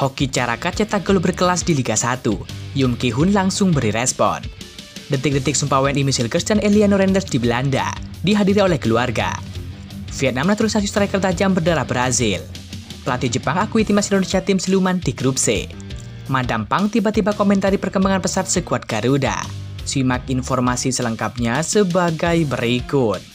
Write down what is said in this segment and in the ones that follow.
Hoki Caraka cetak gol berkelas di Liga 1. Yoom Ki-hoon langsung beri respon. Detik-detik sumpah WNI Michilkers dan Eliano Renders di Belanda dihadiri oleh keluarga. Vietnam naturalisasi striker tajam berdarah Brazil. Pelatih Jepang akui timnas Indonesia tim siluman di grup C. Madam Pang tiba-tiba komentari perkembangan pesat skuad Garuda. Simak informasi selengkapnya sebagai berikut.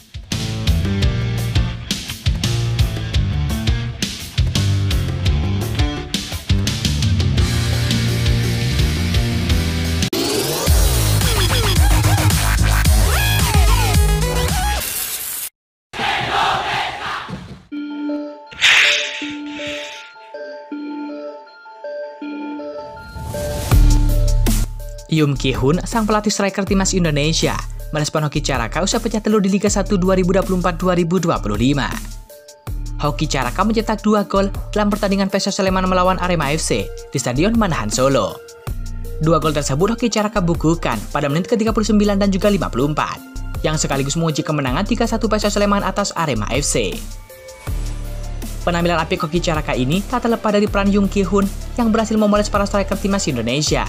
Yoom Ki-hoon, sang pelatih striker timnas Indonesia, merespon Hoki Caraka usai pecah telur di Liga 1 2024-2025. Hoki Caraka mencetak 2 gol dalam pertandingan PSS Sleman melawan Arema FC di Stadion Manahan Solo. 2 gol tersebut Hoki Caraka bukukan pada menit ke-39 dan juga 54, yang sekaligus mengunci kemenangan 3-1 PSS Sleman atas Arema FC. Penampilan apik Hoki Caraka ini tak terlepas dari peran Yoom Ki-hoon yang berhasil memoles para striker timnas Indonesia.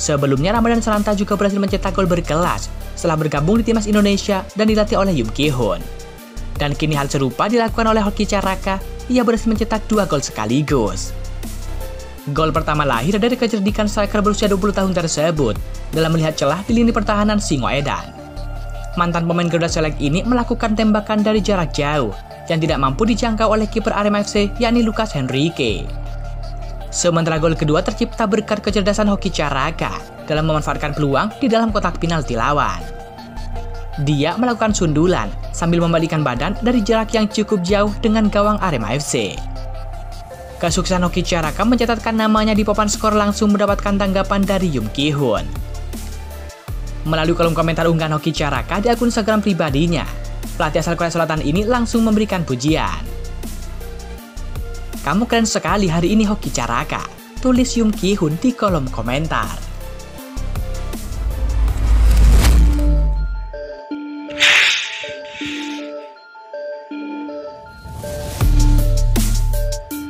Sebelumnya, Ramadan Sananta juga berhasil mencetak gol berkelas setelah bergabung di timnas Indonesia dan dilatih oleh Yoom Ki-hoon. Dan kini hal serupa dilakukan oleh Hoki Caraka, ia berhasil mencetak 2 gol sekaligus. Gol pertama lahir dari kecerdikan striker berusia 20 tahun tersebut dalam melihat celah di lini pertahanan Singoedan. Mantan pemain Garuda Select ini melakukan tembakan dari jarak jauh yang tidak mampu dijangkau oleh kiper Arema FC yakni Lucas Henrique. Sementara gol kedua tercipta berkat kecerdasan Hoki Caraka dalam memanfaatkan peluang di dalam kotak penalti lawan. Dia melakukan sundulan sambil membalikan badan dari jarak yang cukup jauh dengan gawang Arema FC. Kesuksesan Hoki Caraka mencatatkan namanya di papan skor langsung mendapatkan tanggapan dari Yoom Ki-hoon. Melalui kolom komentar unggahan Hoki Caraka di akun Instagram pribadinya, pelatih asal Korea Selatan ini langsung memberikan pujian. "Kamu keren sekali hari ini Hoki Caraka," tulis Yoom Ki-hoon di kolom komentar.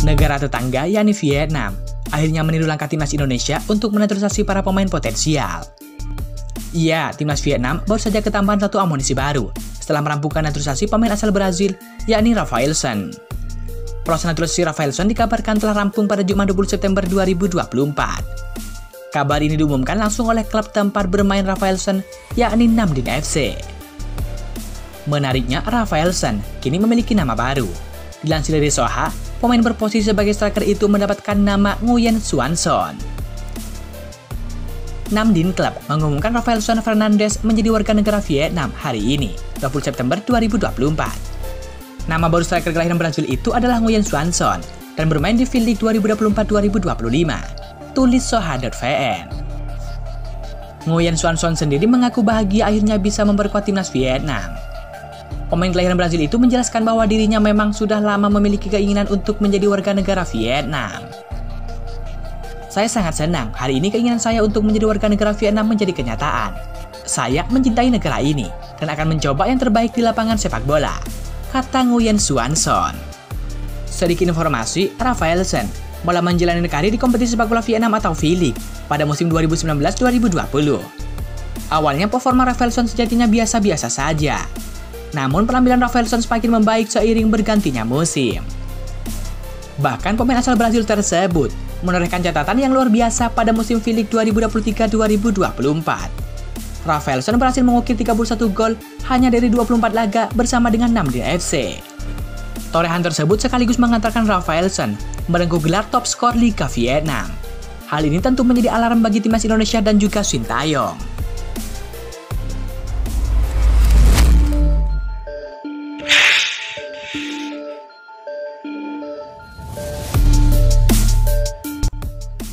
Negara tetangga yakni Vietnam akhirnya meniru langkah timnas Indonesia untuk menaturalisasi para pemain potensial. Iya, timnas Vietnam baru saja ketambahan 1 amunisi baru setelah merampungkan naturalisasi pemain asal Brazil yakni Rafaelson. Proses naturalisasi Rafaelson dikabarkan telah rampung pada Jumat 20 September 2024. Kabar ini diumumkan langsung oleh klub tempat bermain Rafaelson, yakni Nam Dinh FC. Menariknya, Rafaelson kini memiliki nama baru. Dilansir dari Soha, pemain berposisi sebagai striker itu mendapatkan nama Nguyen Xuan Son. Nam Dinh Club mengumumkan Rafaelson Fernandes menjadi warga negara Vietnam hari ini, 20 September 2024. Nama baru striker kelahiran Brazil itu adalah Nguyen Xuan Son dan bermain di V-League 2024-2025, tulis Soha.vn. Nguyen Xuan Son sendiri mengaku bahagia akhirnya bisa memperkuat timnas Vietnam. Pemain kelahiran Brazil itu menjelaskan bahwa dirinya memang sudah lama memiliki keinginan untuk menjadi warga negara Vietnam. "Saya sangat senang hari ini keinginan saya untuk menjadi warga negara Vietnam menjadi kenyataan. Saya mencintai negara ini dan akan mencoba yang terbaik di lapangan sepak bola," kata Nguyen Xuan Son. Sedikit informasi, Rafaelson mulai menjalani karir di kompetisi sepak bola Vietnam atau V-League pada musim 2019-2020. Awalnya performa Rafaelson sejatinya biasa-biasa saja. Namun penampilan Rafaelson semakin membaik seiring bergantinya musim. Bahkan pemain asal Brazil tersebut menorehkan catatan yang luar biasa pada musim V-League 2023-2024. Rafaelson berhasil mengukir 31 gol hanya dari 24 laga bersama dengan Nam Dinh FC. Torehan tersebut sekaligus mengantarkan Rafaelson merengkuh gelar top skor Liga Vietnam. Hal ini tentu menjadi alarm bagi timnas Indonesia dan juga Sintayong.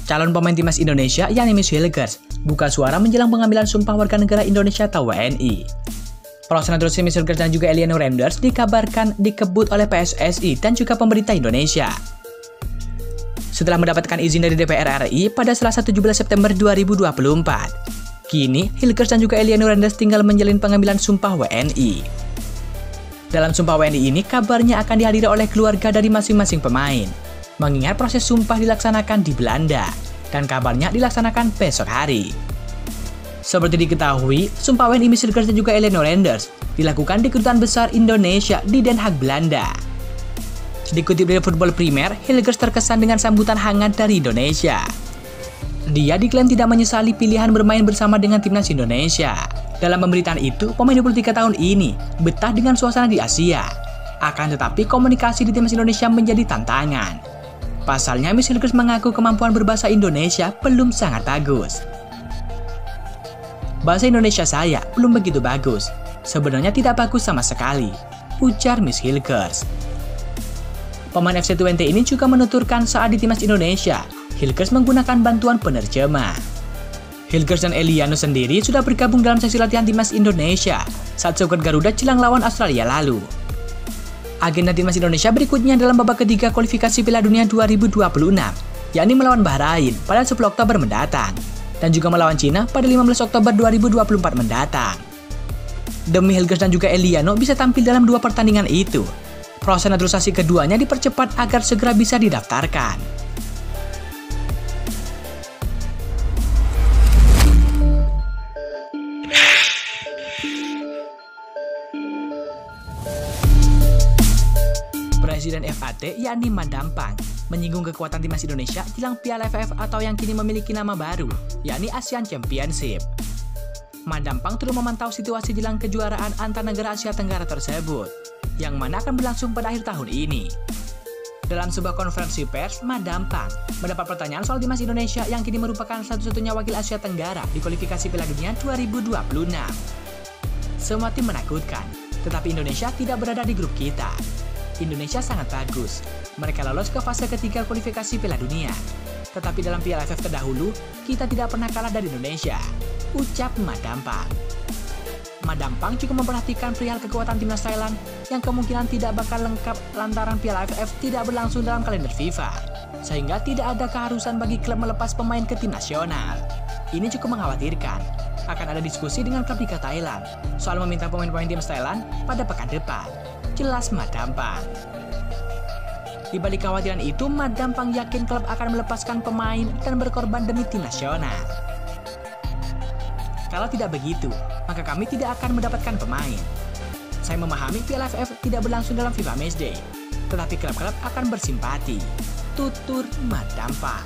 Calon pemain timnas Indonesia yakni Michilkers buka suara menjelang pengambilan sumpah warga negara Indonesia atau WNI. Proses naturalisasi Michilkers dan juga Eliano Renders dikabarkan dikebut oleh PSSI dan juga pemerintah Indonesia. Setelah mendapatkan izin dari DPR RI pada Selasa 17 September 2024, kini Hilkers dan juga Eliano Renders tinggal menjalin pengambilan sumpah WNI. Dalam sumpah WNI ini kabarnya akan dihadiri oleh keluarga dari masing-masing pemain. mengingat proses sumpah dilaksanakan di Belanda, dan kabarnya dilaksanakan besok hari. Seperti diketahui, sumpah WNI Miss Hilgers dan juga Eleanor Renders dilakukan di Kedutaan Besar Indonesia di Den Haag, Belanda. Dikutip dari Football Premier, Hilgers terkesan dengan sambutan hangat dari Indonesia. Dia diklaim tidak menyesali pilihan bermain bersama dengan timnas Indonesia. Dalam pemberitaan itu, pemain 23 tahun ini betah dengan suasana di Asia. Akan tetapi komunikasi di timnas Indonesia menjadi tantangan. Pasalnya, Miss Hilgers mengaku kemampuan berbahasa Indonesia belum sangat bagus. Bahasa Indonesia saya belum begitu bagus. Sebenarnya tidak bagus sama sekali, ujar Miss Hilgers. Pemain FC20 ini juga menuturkan saat di timnas Indonesia, Hilgers menggunakan bantuan penerjemah. Hilgers dan Eliano sendiri sudah bergabung dalam sesi latihan timnas Indonesia saat skuad Garuda jelang lawan Australia lalu. Agenda timnas Indonesia berikutnya dalam babak ketiga kualifikasi Piala Dunia 2026, yakni melawan Bahrain pada 10 Oktober mendatang, dan juga melawan Cina pada 15 Oktober 2024 mendatang. Demi Hilgers dan juga Eliano bisa tampil dalam dua pertandingan itu, proses naturalisasi keduanya dipercepat agar segera bisa didaftarkan. Presiden FAT yakni Madampang menyinggung kekuatan timnas Indonesia jelang Piala AFF atau yang kini memiliki nama baru, yakni ASEAN Championship. Madampang turut memantau situasi jelang kejuaraan antar negara Asia Tenggara tersebut, yang mana akan berlangsung pada akhir tahun ini. Dalam sebuah konferensi pers, Madampang mendapat pertanyaan soal timnas Indonesia yang kini merupakan satu-satunya wakil Asia Tenggara di kualifikasi Piala Dunia 2026. Semua tim menakutkan, tetapi Indonesia tidak berada di grup kita. Indonesia sangat bagus. Mereka lolos ke fase ketiga kualifikasi Piala Dunia. Tetapi dalam Piala AFF terdahulu, kita tidak pernah kalah dari Indonesia, ucap Madampang. Madampang juga memperhatikan perihal kekuatan timnas Thailand yang kemungkinan tidak bakal lengkap lantaran Piala AFF tidak berlangsung dalam kalender FIFA, sehingga tidak ada keharusan bagi klub melepas pemain ke tim nasional. Ini cukup mengkhawatirkan. Akan ada diskusi dengan klub Liga Thailand soal meminta pemain-pemain timnas Thailand pada pekan depan, jelas Madampang. Di balik kekhawatiran itu, Madampang yakin klub akan melepaskan pemain dan berkorban demi tim nasional. Kalau tidak begitu, maka kami tidak akan mendapatkan pemain. Saya memahami Piala AFF tidak berlangsung dalam FIFA Matchday, tetapi klub-klub akan bersimpati, tutur Madampang.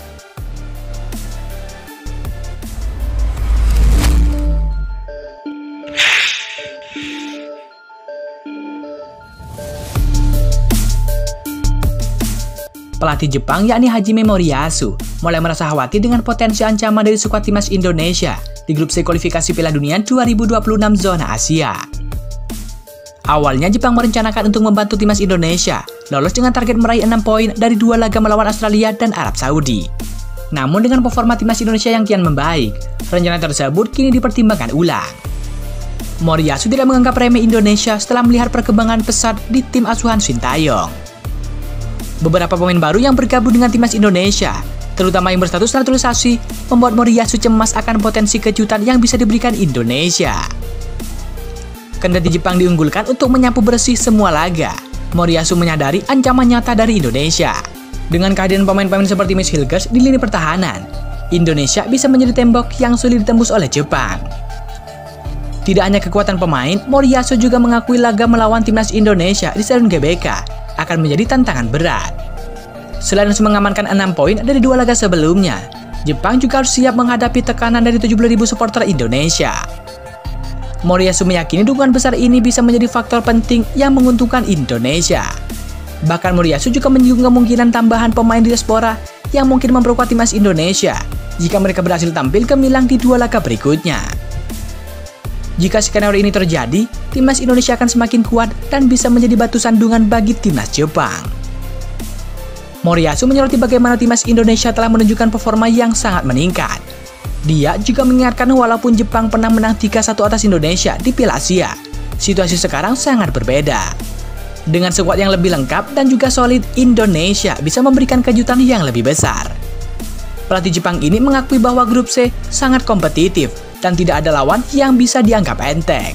Pelatih Jepang yakni Hajime Moriyasu mulai merasa khawatir dengan potensi ancaman dari skuad timnas Indonesia di grup C kualifikasi Piala Dunia 2026 zona Asia. Awalnya Jepang merencanakan untuk membantu timnas Indonesia lolos dengan target meraih 6 poin dari 2 laga melawan Australia dan Arab Saudi. Namun dengan performa timnas Indonesia yang kian membaik, rencana tersebut kini dipertimbangkan ulang. Moriyasu tidak menganggap remeh Indonesia setelah melihat perkembangan pesat di tim asuhan Sintayong. Beberapa pemain baru yang bergabung dengan timnas Indonesia, terutama yang berstatus naturalisasi, membuat Moriyasu cemas akan potensi kejutan yang bisa diberikan Indonesia. Kendati Jepang diunggulkan untuk menyapu bersih semua laga, Moriyasu menyadari ancaman nyata dari Indonesia. Dengan kehadiran pemain-pemain seperti Miss Hilgers di lini pertahanan, Indonesia bisa menjadi tembok yang sulit ditembus oleh Jepang. Tidak hanya kekuatan pemain, Moriyasu juga mengakui laga melawan timnas Indonesia di Stadion GBK akan menjadi tantangan berat. Selain harus mengamankan 6 poin dari 2 laga sebelumnya, Jepang juga harus siap menghadapi tekanan dari 70.000 supporter Indonesia. Moriyasu meyakini dukungan besar ini bisa menjadi faktor penting yang menguntungkan Indonesia. Bahkan Moriyasu juga menyinggung kemungkinan tambahan pemain diaspora yang mungkin memperkuat timnas Indonesia jika mereka berhasil tampil gemilang di 2 laga berikutnya. Jika skenario ini terjadi, timnas Indonesia akan semakin kuat dan bisa menjadi batu sandungan bagi timnas Jepang. Moriyasu menyoroti bagaimana timnas Indonesia telah menunjukkan performa yang sangat meningkat. Dia juga mengingatkan walaupun Jepang pernah menang 3-1 atas Indonesia di Piala Asia, situasi sekarang sangat berbeda. Dengan skuad yang lebih lengkap dan juga solid, Indonesia bisa memberikan kejutan yang lebih besar. Pelatih Jepang ini mengakui bahwa grup C sangat kompetitif dan tidak ada lawan yang bisa dianggap enteng.